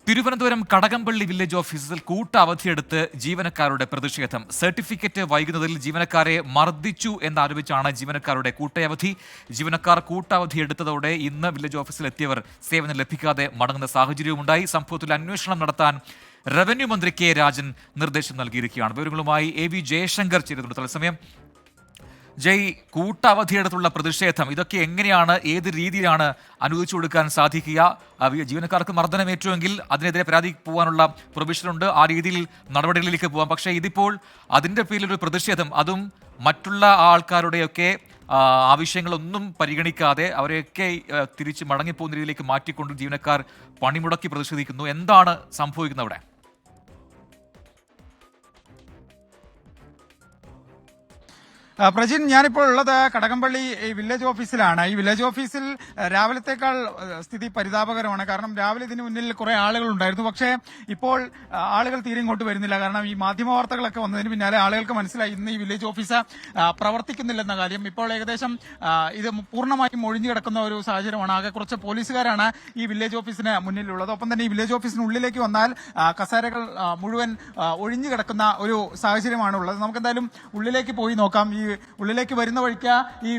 Thiruvananthapuram Kadakampally village ഓഫീസിൽ കൂട്ടവധിയെടുത്ത് ജീവനക്കാരുടെ പ്രതിഷേധം. സർട്ടിഫിക്കറ്റ് വൈകുന്നതിൽ ജീവനക്കാരെ മർദ്ദിച്ചു എന്നാരോപിച്ചാണ് ജീവനക്കാരുടെ കൂട്ടയവധി. ജീവനക്കാർ കൂട്ടവധി എടുത്തതോടെ ഇന്ന് വില്ലേജ് ഓഫീസിൽ എത്തിയവർ സേവനം ലഭിക്കാതെ മടങ്ങുന്ന സാഹചര്യവുമുണ്ടായി. സംഭവത്തിൽ അന്വേഷണം നടത്താൻ റവന്യൂ മന്ത്രി കെ രാജൻ നിർദ്ദേശം നൽകിയിരിക്കുകയാണ്. വിവരങ്ങളുമായി AV ജയശങ്കർ ചേരുന്നുണ്ട്. തത്സമയം ജയ്, കൂട്ടവധിയെടുത്തുള്ള പ്രതിഷേധം ഇതൊക്കെ എങ്ങനെയാണ്, ഏത് രീതിയിലാണ് അനുവദിച്ചു കൊടുക്കാൻ സാധിക്കുക? ജീവനക്കാർക്ക് മർദ്ദനമേറ്റുവെങ്കിൽ അതിനെതിരെ പരാതി പോകാനുള്ള പ്രൊവിഷനുണ്ട്, ആ രീതിയിൽ നടപടികളിലേക്ക് പോകാം. പക്ഷേ ഇതിപ്പോൾ അതിൻ്റെ പേരിലൊരു പ്രതിഷേധം, അതും മറ്റുള്ള ആൾക്കാരുടെയൊക്കെ ആവശ്യങ്ങളൊന്നും പരിഗണിക്കാതെ അവരെയൊക്കെ തിരിച്ച് മടങ്ങിപ്പോകുന്ന രീതിയിലേക്ക് മാറ്റിക്കൊണ്ട് ജീവനക്കാർ പണിമുടക്കി പ്രതിഷേധിക്കുന്നു. എന്താണ് സംഭവിക്കുന്നത് അവിടെ? പ്രജിൻ, ഞാനിപ്പോൾ ഉള്ളത് കടകംപള്ളി വില്ലേജ് ഓഫീസിലാണ്. ഈ വില്ലേജ് ഓഫീസിൽ രാവിലത്തേക്കാൾ സ്ഥിതി പരിതാപകരമാണ്. കാരണം രാവിലെ ഇതിന് മുന്നിൽ കുറെ ആളുകൾ ഉണ്ടായിരുന്നു. പക്ഷേ ഇപ്പോൾ ആളുകൾ തീരെ ഇങ്ങോട്ട് വരുന്നില്ല. കാരണം ഈ മാധ്യമ വാർത്തകളൊക്കെ വന്നതിന് പിന്നാലെ ആളുകൾക്ക് മനസ്സിലായി ഇന്ന് ഈ വില്ലേജ് ഓഫീസ് പ്രവർത്തിക്കുന്നില്ലെന്ന കാര്യം. ഇപ്പോൾ ഏകദേശം ഇത് പൂർണ്ണമായും ഒഴിഞ്ഞു കിടക്കുന്ന ഒരു സാഹചര്യമാണ്. ആകെ കുറച്ച് പോലീസുകാരാണ് ഈ വില്ലേജ് ഓഫീസിന് മുന്നിലുള്ളത്. ഒപ്പം തന്നെ ഈ വില്ലേജ് ഓഫീസിനുള്ളിലേക്ക് വന്നാൽ കസേരകൾ മുഴുവൻ ഒഴിഞ്ഞു കിടക്കുന്ന ഒരു സാഹചര്യമാണ് ഉള്ളത്. നമുക്ക് എന്തായാലും ഉള്ളിലേക്ക് പോയി നോക്കാം. ഈ ഉള്ളിലേക്ക് വരുന്ന വഴിക്ക് ഈ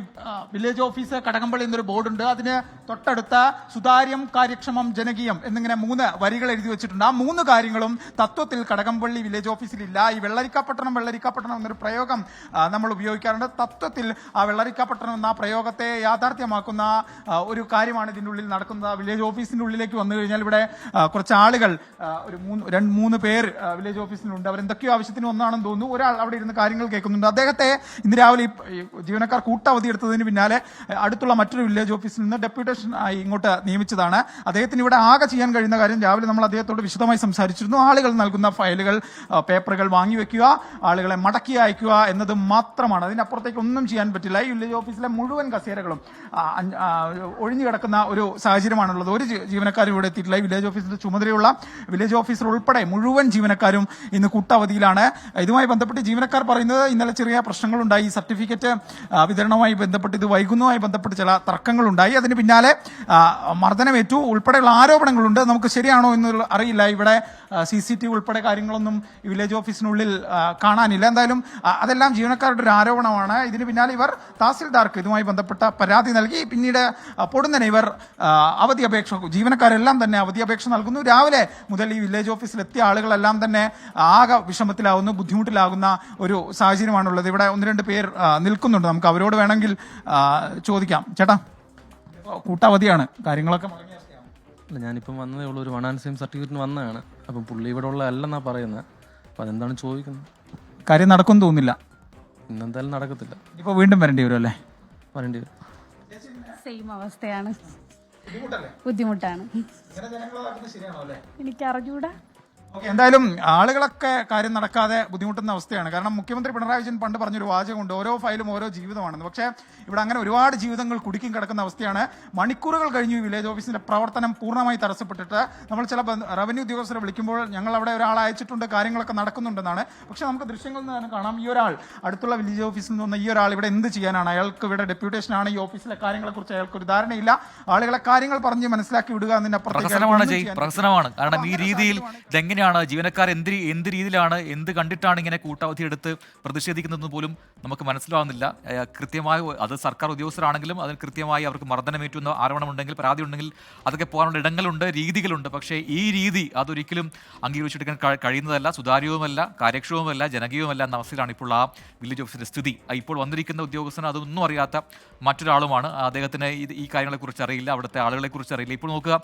വില്ലേജ് ഓഫീസ് കടകംപള്ളി എന്നൊരു ബോർഡുണ്ട്. അതിന് തൊട്ടടുത്ത സുതാര്യം, കാര്യക്ഷമം, ജനകീയം എന്നിങ്ങനെ 3 വരികൾ എഴുതി വെച്ചിട്ടുണ്ട്. ആ 3 കാര്യങ്ങളും തത്വത്തിൽ കടകംപള്ളി വില്ലേജ് ഓഫീസിലില്ല. ഈ വെള്ളരിക്കാപട്ടണം എന്നൊരു പ്രയോഗം നമ്മൾ ഉപയോഗിക്കാറുണ്ട്. തത്വത്തിൽ ആ വെള്ളരിക്കാപട്ടണം എന്ന പ്രയോഗത്തെ യാഥാർത്ഥ്യമാക്കുന്ന ഒരു കാര്യമാണ് ഇതിൻ്റെ ഉള്ളിൽ നടക്കുന്നത്. വില്ലേജ് ഓഫീസിന്റെ ഉള്ളിലേക്ക് വന്നു കഴിഞ്ഞാൽ ഇവിടെ കുറച്ച് ആളുകൾ, ഒരു 2-3 പേർ വില്ലേജ് ഓഫീസിലുണ്ട്. അവരെന്തൊക്കെയോ ആവശ്യത്തിന് ഒന്നാണെന്ന് തോന്നുന്നു. ഒരാൾ അവിടെ ഇരുന്ന് കാര്യങ്ങൾ കേൾക്കുന്നുണ്ട്. അദ്ദേഹത്തെ ഇന്ന് രാവിലെ ഈ ജീവനക്കാർ കൂട്ടവധി എടുത്തതിന് പിന്നാലെ അടുത്തുള്ള മറ്റൊരു വില്ലേജ് ഓഫീസിൽ നിന്ന് ഡെപ്യൂട്ടേഷൻ ആയി ഇങ്ങോട്ട് നിയമിച്ചതാണ്. അദ്ദേഹത്തിന് ഇവിടെ ആകെ ചെയ്യാൻ കഴിയുന്ന കാര്യം, രാവിലെ നമ്മൾ അദ്ദേഹത്തോട് വിശദമായി സംസാരിച്ചിരുന്നു, ആളുകൾ നൽകുന്ന ഫയലുകൾ, പേപ്പറുകൾ വാങ്ങിവെക്കുക, ആളുകളെ മടക്കി അയക്കുക എന്നത് മാത്രമാണ്. അതിനപ്പുറത്തേക്ക് ഒന്നും ചെയ്യാൻ പറ്റില്ല. ഈ വില്ലേജ് ഓഫീസിലെ മുഴുവൻ കസേരകളും ഒഴിഞ്ഞു കിടക്കുന്ന ഒരു സാഹചര്യമാണുള്ളത്. ഒരു ജീവനക്കാരും ഇവിടെ എത്തിയിട്ടില്ല. ഈ വില്ലേജ് ഓഫീസിന്റെ ചുമതലയുള്ള വില്ലേജ് ഓഫീസർ ഉൾപ്പെടെ മുഴുവൻ ജീവനക്കാരും ഇന്ന് കൂട്ടവധിയിലാണ്. ഇതുമായി ബന്ധപ്പെട്ട് ജീവനക്കാർ പറയുന്നത് ഇന്നലെ ചെറിയ പ്രശ്നങ്ങളുണ്ടായി. ഈ സർട്ടിഫിക്കറ്റ് വിതരണവുമായി ബന്ധപ്പെട്ട്, ഇത് വൈകുന്നതുമായി ബന്ധപ്പെട്ട് ചില തർക്കങ്ങളുണ്ടായി. അതിന് പിന്നാലെ മർദ്ദനമേറ്റു ഉൾപ്പെടെയുള്ള ആരോപണങ്ങളുണ്ട്. നമുക്ക് ശരിയാണോ എന്ന് അറിയില്ല. ഇവിടെ CCTV ഉൾപ്പെടെ കാര്യങ്ങളൊന്നും ഈ വില്ലേജ് ഓഫീസിനുള്ളിൽ കാണാനില്ല. എന്തായാലും അതെല്ലാം ജീവനക്കാരുടെ ഒരു ആരോപണമാണ്. ഇതിന് പിന്നാലെ ഇവർ തഹസിൽദാർക്ക് ഇതുമായി ബന്ധപ്പെട്ട പരാതി നൽകി. പിന്നീട് പൊടുന്നനെ ഇവർ അവധി അപേക്ഷ, ജീവനക്കാരെല്ലാം തന്നെ അവധി അപേക്ഷ നൽകുന്നു. രാവിലെ മുതൽ ഈ വില്ലേജ് ഓഫീസിൽ എത്തിയ ആളുകളെല്ലാം തന്നെ ആകെ വിഷമത്തിലാകുന്നു, ബുദ്ധിമുട്ടിലാകുന്ന ഒരു സാഹചര്യമാണുള്ളത്. ഇവിടെ 1-2 പേർ നിൽക്കുന്നുണ്ട്. നമുക്ക് അവരോട് വേണമെങ്കിൽ ചോദിക്കാം. ചേട്ടാ, കൂട്ടവധിയാണ്, കാര്യങ്ങളൊക്കെ അല്ല, ഞാനിപ്പം വന്നതേ ഉള്ളൂ. ഒരു 1 and same സർട്ടിഫിക്കറ്റിന് വന്നതാണ്. അപ്പം പുള്ളി ഇവിടെ ഉള്ള അല്ലെന്നാ പറയുന്നത്. അപ്പം അതെന്താണ് ചോദിക്കുന്നത്? കാര്യം നടക്കും തോന്നില്ല. ഇന്നെന്തായാലും നടക്കത്തില്ല. ഇപ്പോൾ വീണ്ടും വരേണ്ടി വരും അല്ലേ? വരേണ്ടി വരും. സെയിം അവസ്ഥയാണ്, ബുദ്ധിമുട്ടാണ്. എനിക്ക് അറിഞ്ഞൂടാ. എന്തായാലും ആളുകളൊക്കെ കാര്യം നടക്കാതെ ബുദ്ധിമുട്ടുന്ന അവസ്ഥയാണ്. കാരണം മുഖ്യമന്ത്രി പിണറായി വിജയൻ പണ്ട് പറഞ്ഞൊരു വാചകമുണ്ട്, ഓരോ ഫയലും ഓരോ ജീവിതമാണെന്ന്. പക്ഷേ ഇവിടെ അങ്ങനെ ഒരുപാട് ജീവിതങ്ങൾ കുടുക്കി കിടക്കുന്ന അവസ്ഥയാണ്. മണിക്കൂറുകൾ കഴിഞ്ഞു ഈ വില്ലേജ് ഓഫീസിന്റെ പ്രവർത്തനം പൂർണ്ണമായി തടസ്സപ്പെട്ടിട്ട്. നമ്മൾ ചില റവന്യൂ ഉദ്യോഗസ്ഥരെ വിളിക്കുമ്പോൾ ഞങ്ങൾ അവിടെ ഒരാളെ അയച്ചിട്ടുണ്ട്, കാര്യങ്ങളൊക്കെ നടക്കുന്നുണ്ടെന്നാണ്. പക്ഷേ നമുക്ക് ദൃശ്യങ്ങളിൽ നിന്ന് കാണാം, ഈ ഒരാൾ അടുത്തുള്ള വില്ലേജ് ഓഫീസിൽ നിന്ന് ഈ ഒരാൾ ഇവിടെ എന്ത് ചെയ്യാനാണ്? അയാൾക്ക് ഇവിടെ ഡെപ്യൂട്ടേഷനാണ്. ഈ ഓഫീസിലെ കാര്യങ്ങളെക്കുറിച്ച് അയാൾക്ക് ഒരു ധാരണയില്ല. ആളുകളെ കാര്യങ്ങൾ പറഞ്ഞ് മനസ്സിലാക്കി വിടുക എന്നതിനപ്പുറത്തേക്ക് പ്രശ്നമാണ്. കാരണം ഈ രീതിയിൽ ഇതെങ്ങനെയാണ് ജീവനക്കാർ എന്ത് രീതിയിലാണ്, എന്ത് കണ്ടിട്ടാണ് ഇങ്ങനെ കൂട്ടവധി എടുത്ത് പ്രതിഷേധിക്കുന്നതെന്ന് പോലും നമുക്ക് മനസ്സിലാവുന്നില്ല. കൃത്യമായി അത് സർക്കാർ ഉദ്യോഗസ്ഥരാണെങ്കിലും അതിന് കൃത്യമായി അവർക്ക് മർദ്ദനമേറ്റുന്ന ആരോപണമുണ്ടെങ്കിൽ, പരാതി ഉണ്ടെങ്കിൽ അതൊക്കെ പോകാനുള്ള ഇടങ്ങളുണ്ട്, രീതികളുണ്ട്. പക്ഷേ ഈ രീതി അതൊരിക്കലും അംഗീകരിച്ചെടുക്കാൻ കഴിയുന്നതല്ല, സുതാര്യവുമല്ല, കാര്യക്ഷമവുമല്ല, ജനകീയവുമല്ല എന്ന അവസ്ഥയിലാണ് ഇപ്പോൾ ആ വില്ലേജ് ഓഫീസിന്റെ സ്ഥിതി. ഇപ്പോൾ വന്നിരിക്കുന്ന ഉദ്യോഗസ്ഥന് അതൊന്നും അറിയാത്ത മറ്റൊരാളുമാണ്. അദ്ദേഹത്തിന് ഈ കാര്യങ്ങളെക്കുറിച്ച് അറിയില്ല, അവിടുത്തെ ആളുകളെക്കുറിച്ച് അറിയില്ല. ഇപ്പോൾ നോക്കുക,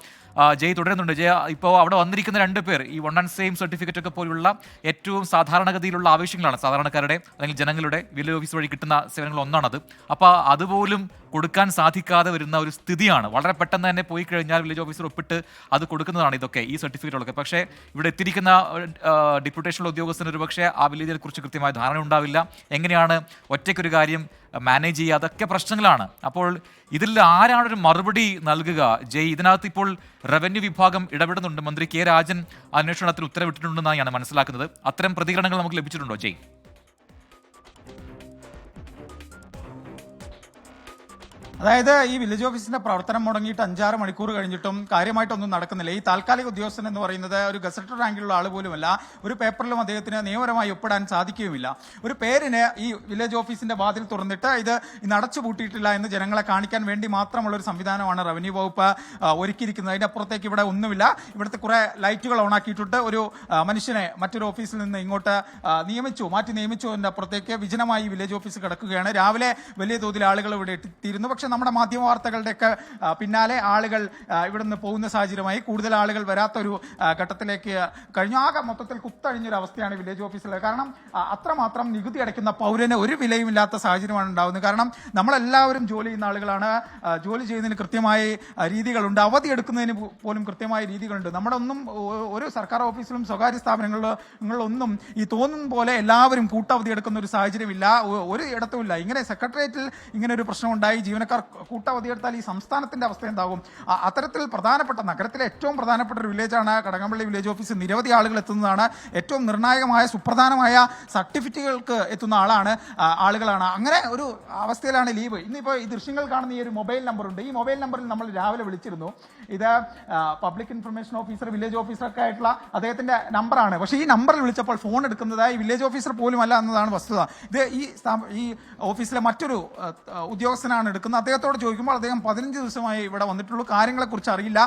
ജയ് തുടരുന്നുണ്ട്. ജയ, ഇപ്പോൾ അവിടെ വന്നിരിക്കുന്ന 2 പേർ ഈ 1 and same സർട്ടിഫിക്കറ്റ് ഒക്കെ പോലുള്ള ഏറ്റവും സാധാരണഗതിയിലുള്ള ആവശ്യങ്ങളാണ് സാധാരണക്കാരുടെ അല്ലെങ്കിൽ ജനങ്ങളുടെ വില്ലേജ് ഓഫീസ് വഴി കിട്ടുന്ന സേവനങ്ങൾ ഒന്നാണത്. അപ്പോൾ അതുപോലും കൊടുക്കാൻ സാധിക്കാതെ വരുന്ന ഒരു സ്ഥിതിയാണ്. വളരെ പെട്ടെന്ന് തന്നെ പോയി കഴിഞ്ഞാൽ വില്ലേജ് ഓഫീസർ ഒപ്പിട്ട് അത് കൊടുക്കുന്നതാണ് ഇതൊക്കെ, ഈ സർട്ടിഫിക്കറ്റുകളൊക്കെ. പക്ഷേ ഇവിടെ എത്തിയിരിക്കുന്ന ഡെപ്യൂട്ടേഷനുള്ള ഉദ്യോഗസ്ഥന് ഒരു പക്ഷേ ആ വില്ലേജിനെ കുറിച്ച് കൃത്യമായ ധാരണ ഉണ്ടാവില്ല. എങ്ങനെയാണ് ഒറ്റയ്ക്കൊരു കാര്യം മാനേജ് ചെയ്യുക, അതൊക്കെ പ്രശ്നങ്ങളാണ്. അപ്പോൾ ഇതിൽ ആരാണൊരു മറുപടി നൽകുക? ജയ്, ഇതിനകത്ത് ഇപ്പോൾ റവന്യൂ വിഭാഗം ഇടപെടുന്നുണ്ട്. മന്ത്രി കെ രാജൻ അന്വേഷണത്തിന് ഉത്തരവിട്ടിട്ടുണ്ടെന്നാണ് ഞാൻ മനസ്സിലാക്കുന്നത്. അത്തരം പ്രതികരണങ്ങൾ നമുക്ക് ലഭിച്ചിട്ടുണ്ടോ ജയ്? അതായത് ഈ വില്ലേജ് ഓഫീസിന്റെ പ്രവർത്തനം മുടങ്ങിയിട്ട് 5-6 മണിക്കൂർ കഴിഞ്ഞിട്ടും കാര്യമായിട്ടൊന്നും നടക്കുന്നില്ല. ഈ താൽക്കാലിക ഉദ്യോഗസ്ഥൻ എന്ന് പറയുന്നത് ഒരു ഗസറ്റഡ് റാങ്കിലുള്ള ആൾ പോലുമല്ല. ഒരു പേപ്പറിലും അദ്ദേഹത്തിന് നിയമപരമായി ഒപ്പിടാൻ സാധിക്കുകയുമില്ല. ഒരു പേരിന് ഈ വില്ലേജ് ഓഫീസിന്റെ വാതിൽ തുറന്നിട്ട് ഇത് ഇന്ന് അടച്ചുപൂട്ടിയിട്ടില്ല എന്ന് ജനങ്ങളെ കാണിക്കാൻ വേണ്ടി മാത്രമുള്ള ഒരു സംവിധാനമാണ് റവന്യൂ വകുപ്പ് ഒരുക്കിയിരിക്കുന്നത്. അതിന്റെ അപ്പുറത്തേക്ക് ഇവിടെ ഒന്നുമില്ല. ഇവിടുത്തെ കുറെ ലൈറ്റുകൾ ഓണാക്കിയിട്ടുണ്ട്. ഒരു മനുഷ്യനെ മറ്റൊരു ഓഫീസിൽ നിന്ന് ഇങ്ങോട്ട് മാറ്റി നിയമിച്ചു. അതിന്റെ അപ്പുറത്തേക്ക് വിജനമായി വില്ലേജ് ഓഫീസ് കിടക്കുകയാണ്. രാവിലെ വലിയ തോതിൽ ആളുകൾ ഇവിടെ എത്തിയിരുന്നു. പക്ഷെ നമ്മുടെ മാധ്യമ വാർത്തകളുടെയൊക്കെ പിന്നാലെ ആളുകൾ ഇവിടുന്ന് പോകുന്ന സാഹചര്യമായി. കൂടുതൽ ആളുകൾ വരാത്തൊരു ഘട്ടത്തിലേക്ക് കഴിഞ്ഞു. ആകെ മൊത്തത്തിൽ കുത്തഴിഞ്ഞൊരു അവസ്ഥയാണ് വില്ലേജ് ഓഫീസിൽ. കാരണം അത്രമാത്രം നികുതി അടയ്ക്കുന്ന പൗരന് ഒരു വിലയുമില്ലാത്ത സാഹചര്യമാണ് ഉണ്ടാകുന്നത്. കാരണം നമ്മളെല്ലാവരും ജോലി ചെയ്യുന്ന ആളുകളാണ്. ജോലി ചെയ്യുന്നതിന് കൃത്യമായ രീതികളുണ്ട്. അവധി എടുക്കുന്നതിന് പോലും കൃത്യമായ രീതികളുണ്ട്. നമ്മുടെ ഒന്നും ഒരു സർക്കാർ ഓഫീസിലും സ്വകാര്യ സ്ഥാപനങ്ങളിലൊന്നും ഈ തോന്നുന്ന പോലെ എല്ലാവരും കൂട്ടവധി എടുക്കുന്ന ഒരു സാഹചര്യമില്ല. ഒരു ഇടത്തുമില്ല. ഇങ്ങനെ സെക്രട്ടേറിയറ്റിൽ ഇങ്ങനെ ഒരു പ്രശ്നം ഉണ്ടായി. ജീവനക്കാർ കൂട്ടവധി എടുത്താൽ ഈ സംസ്ഥാനത്തിന്റെ അവസ്ഥ എന്താകും? അത്തരത്തിൽ പ്രധാനപ്പെട്ട നഗരത്തിലെ ഏറ്റവും പ്രധാനപ്പെട്ട ഒരു വില്ലേജാണ് കടകംപള്ളി വില്ലേജ് ഓഫീസ്. നിരവധി ആളുകൾ എത്തുന്നതാണ്. ഏറ്റവും നിർണായകമായ സുപ്രധാനമായ സർട്ടിഫിക്കറ്റുകൾക്ക് എത്തുന്ന ആളുകളാണ്. അങ്ങനെ ഒരു അവസ്ഥയിലാണ് ലീവ്. ഇന്നിപ്പോൾ ഈ ദൃശ്യങ്ങൾ കാണുന്ന ഈ ഒരു മൊബൈൽ നമ്പറുണ്ട്. ഈ മൊബൈൽ നമ്പറിൽ നമ്മൾ രാവിലെ വിളിച്ചിരുന്നു. ഇത് പബ്ലിക് ഇൻഫർമേഷൻ ഓഫീസർ, വില്ലേജ് ഓഫീസറൊക്കെ ആയിട്ടുള്ള അദ്ദേഹത്തിന്റെ നമ്പറാണ്. പക്ഷേ ഈ നമ്പറിൽ വിളിച്ചപ്പോൾ ഫോൺ എടുക്കുന്നതായി വില്ലേജ് ഓഫീസർ പോലും അല്ല എന്നതാണ് വസ്തുത. ഇത് ഈ ഓഫീസിലെ മറ്റൊരു ഉദ്യോഗസ്ഥനാണ് എടുക്കുന്നത്. അദ്ദേഹത്തോട് ചോദിക്കുമ്പോൾ അദ്ദേഹം 15 ദിവസമായി ഇവിടെ വന്നിട്ടുള്ളൂ, കാര്യങ്ങളെക്കുറിച്ച് അറിയില്ല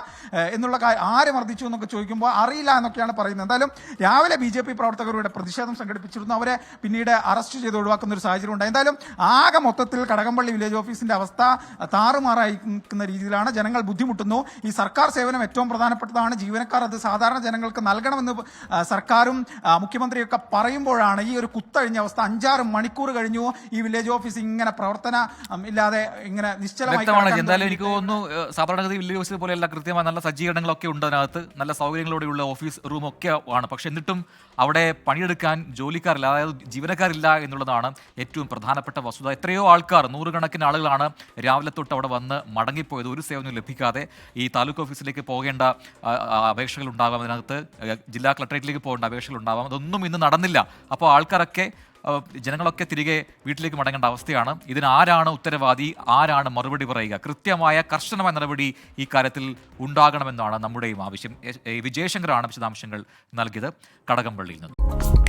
എന്നുള്ള ആര് മർദ്ദിച്ചു എന്നൊക്കെ ചോദിക്കുമ്പോൾ അറിയില്ല എന്നൊക്കെയാണ് പറയുന്നത്. എന്തായാലും രാവിലെ BJP പ്രവർത്തകരുടെ പ്രതിഷേധം സംഘടിപ്പിച്ചിരുന്നു. അവരെ പിന്നീട് അറസ്റ്റ് ചെയ്ത് ഒഴിവാക്കുന്ന ഒരു സാഹചര്യം ഉണ്ട്. എന്തായാലും ആകെ മൊത്തത്തിൽ കടകംപള്ളി വില്ലേജ് ഓഫീസിന്റെ അവസ്ഥ താറുമാറായി നിൽക്കുന്ന രീതിയിലാണ്. ജനങ്ങൾ ബുദ്ധിമുട്ടുന്നു. ഈ സർക്കാർ സേവനം ഏറ്റവും പ്രധാനപ്പെട്ടതാണ്. ജീവനക്കാർ അത് സാധാരണ ജനങ്ങൾക്ക് നൽകണമെന്ന് സർക്കാരും മുഖ്യമന്ത്രിയൊക്കെ പറയുമ്പോഴാണ് ഈ ഒരു കുത്തഴിഞ്ഞ അവസ്ഥ. 5-6 മണിക്കൂർ കഴിഞ്ഞു ഈ വില്ലേജ് ഓഫീസ് ഇങ്ങനെ പ്രവർത്തനം ഇല്ലാതെ ഇങ്ങനെ നിശ്ചലമായി. എന്തായാലും എനിക്ക് തോന്നുന്നു സാധാരണഗതി വില്ലേജ് ഓഫീസ് പോലെയല്ല, കൃത്യമായ നല്ല സജ്ജീകരണങ്ങളൊക്കെ ഉണ്ട് അതിനകത്ത്, നല്ല സൗകര്യങ്ങളോടെയുള്ള ഓഫീസ് റൂം ഒക്കെ ആണ്. പക്ഷെ എന്നിട്ടും അവിടെ പണിയെടുക്കാൻ ജോലിക്കാരില്ല, അതായത് ജീവനക്കാരില്ല എന്നുള്ളതാണ് ഏറ്റവും പ്രധാനപ്പെട്ട വസ്തുത. എത്രയോ ആൾക്കാർ, 100 കണക്കിന് ആളുകളാണ് രാവിലെ തൊട്ട് അവിടെ വന്ന് മടങ്ങിപ്പോയത്, ഒരു സേവനവും ലഭിക്കാതെ. ഈ താലൂക്ക് ഓഫീസിലേക്ക് പോകേണ്ട അപേക്ഷകൾ ഉണ്ടാവാം, അതിനകത്ത് ജില്ലാ കളക്ടറേറ്റിലേക്ക് പോകേണ്ട അപേക്ഷകൾ ഉണ്ടാവാം. അതൊന്നും ഇന്ന് നടന്നില്ല. അപ്പോൾ ആൾക്കാരൊക്കെ, ജനങ്ങളൊക്കെ തിരികെ വീട്ടിലേക്ക് മടങ്ങേണ്ട അവസ്ഥയാണ്. ഇതിന് ആരാണ് ഉത്തരവാദി, ആരാണ് മറുപടി പറയുക? കൃത്യമായ കർശനമായ നടപടി ഈ കാര്യത്തിൽ ഉണ്ടാകണമെന്നാണ് നമ്മുടെയും ആവശ്യം. വിജയശങ്കറാണ് വിശദാംശങ്ങൾ നൽകിയത് കടകംപള്ളിയിൽ നിന്ന്.